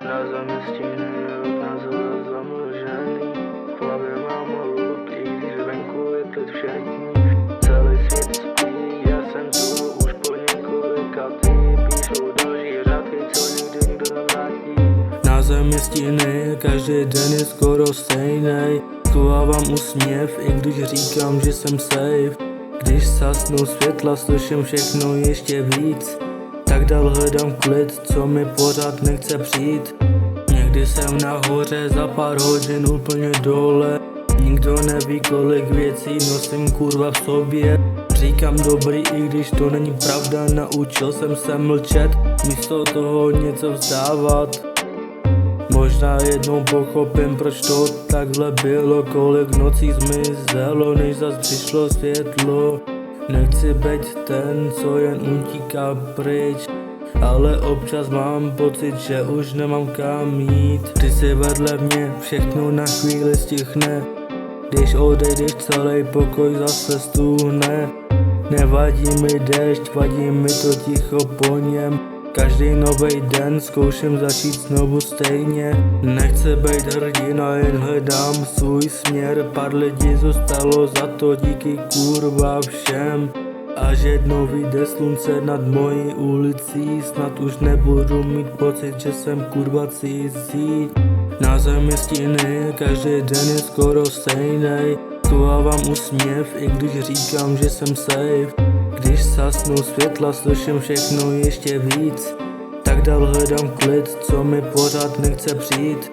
Na zemi stíny, okna zamlžený, v hlavě mám hluk, i když venku je klid všední. Celý svět spí, já jsem tu už po několikátý, píšou další řádky, co nikdy nikdo nevrátí. Na zemi stíny, každý den je skoro stejnej, schovávám úsměv, i když říkám, že jsem safe. Když zasnou světla, slyším všechno ještě víc, tak dál hledám klid, co mi pořád nechce přijít. Někdy jsem nahoře, za pár hodin úplně dole, nikdo neví, kolik věcí nosím kurva v sobě. Říkám dobrý, i když to není pravda, naučil jsem se mlčet, místo toho něco vzdávat. Možná jednou pochopím, proč to takhle bylo, kolik nocí zmizelo, než zas přišlo světlo. Nechci být ten, co jen utíká pryč, ale občas mám pocit, že už nemám kam jít. Ty si vedle mě, všechno na chvíli stihne, když odejdeš, celý pokoj zase stuhne. Nevadí mi déšť, vadí mi to ticho po něm, každý nový den zkouším začít znovu stejně. Nechci být hrdina, jen hledám svůj směr, pár lidí zůstalo za to, díky kurva všem. Až jednou vyjde slunce nad mojí ulicí, snad už nebudu mít pocit, že jsem kurva cizí. Na zemi stíny, každý den je skoro stejnej, schovávám úsměv, i když říkám, že jsem safe. Když zasnou světla, slyším všechno ještě víc, tak dál hledám klid, co mi pořád nechce přijít.